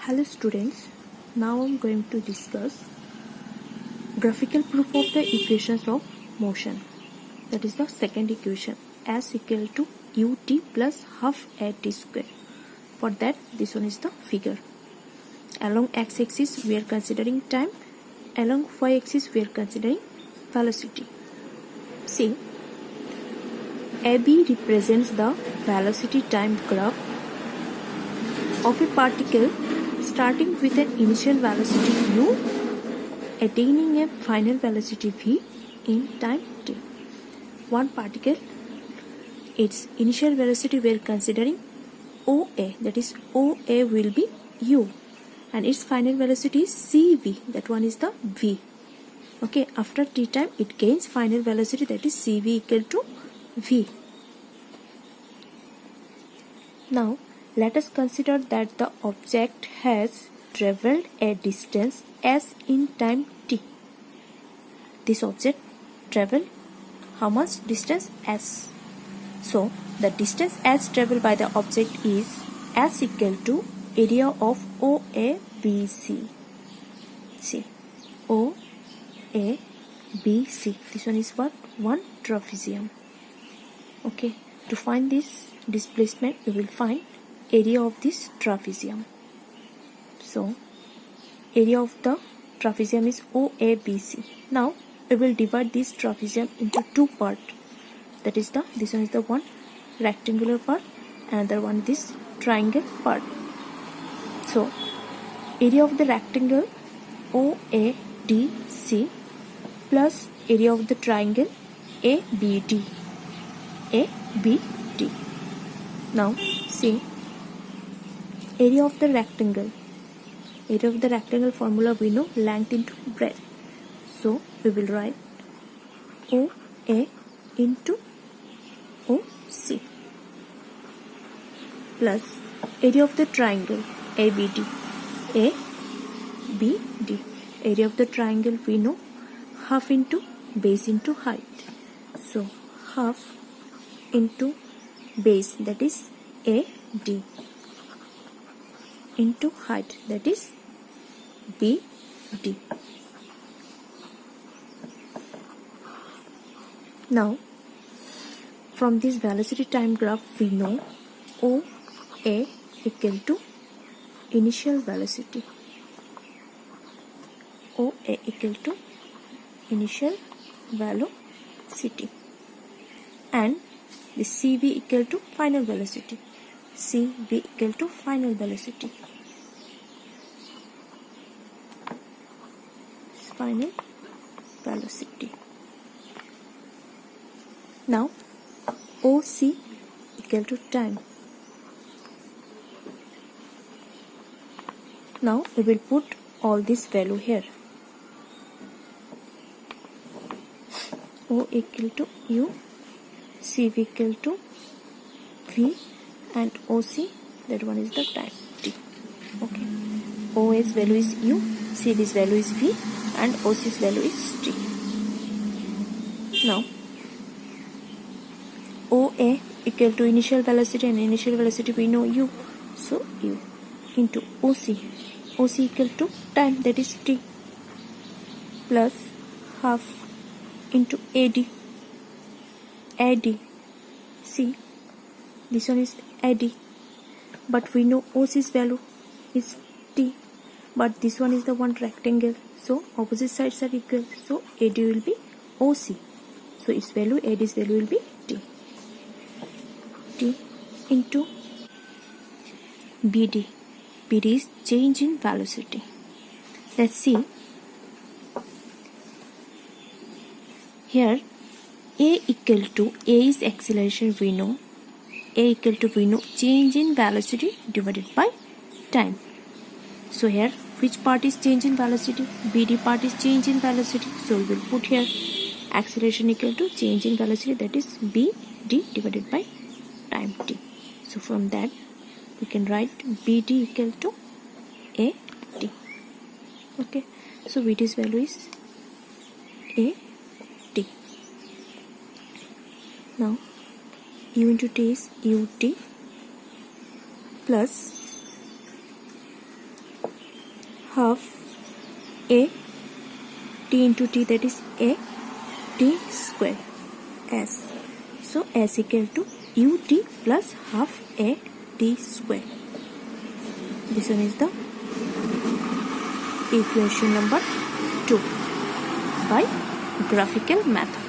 Hello students, now I am going to discuss graphical proof of the equations of motion. That is the second equation, s equal to ut plus half at square. For that, this one is the figure. Along x-axis we are considering time, along y-axis we are considering velocity. See, AB represents the velocity time graph of a particle starting with an initial velocity u, attaining a final velocity v in time t. One particle, its initial velocity we are considering OA, that is OA will be u, and its final velocity is CV, that one is the v. Okay, after t time it gains final velocity, that is CV equal to v. Now let us consider that the object has traveled a distance s in time t. This object traveled how much distance? S. So the distance s traveled by the object is s equal to area of OABC. See, OABC. This one is what? One trapezium. Okay, to find this displacement we will find area of this trapezium. So area of the trapezium is OABC. Now we will divide this trapezium into two parts. That is this one is the one rectangular part, another one this triangle part. So area of the rectangle OADC plus area of the triangle ABD. Now see, area of the rectangle. Area of the rectangle formula we know, length into breadth. So we will write OA into OC plus area of the triangle ABD. Area of the triangle we know, half into base into height. So half into base, that is AD, into height, that is BD. Now from this velocity time graph we know OA equal to initial velocity. OA equal to initial velocity, and the CV equal to final velocity. CV equal to final velocity. Final velocity. Now OC equal to time. Now we will put all this value here. O equal to U, CV equal to V, and OC, that one is the time t. Okay, OA's value is U, CV's value is V, and OC's value is t. Now OA equal to initial velocity, and initial velocity we know U, so U into OC equal to time, that is t, plus half into AD. See, this one is AD, but we know OC's value is t, but this one is the one rectangle, so opposite sides are equal, so AD will be OC, so its value, AD's value will be t into BD. BD is change in velocity. Let's see here. A equal to, A is acceleration we know, A equal to we know change in velocity divided by time. So here which part is change in velocity? BD part is change in velocity, so we will put here acceleration equal to change in velocity, that is BD divided by time t. So from that we can write BD equal to AT. Okay, so BD's value is AT. Now U into T is UT plus half a t into t, that is a t square s. So s equal to ut plus half a t square. This one is the equation number 2 by graphical method.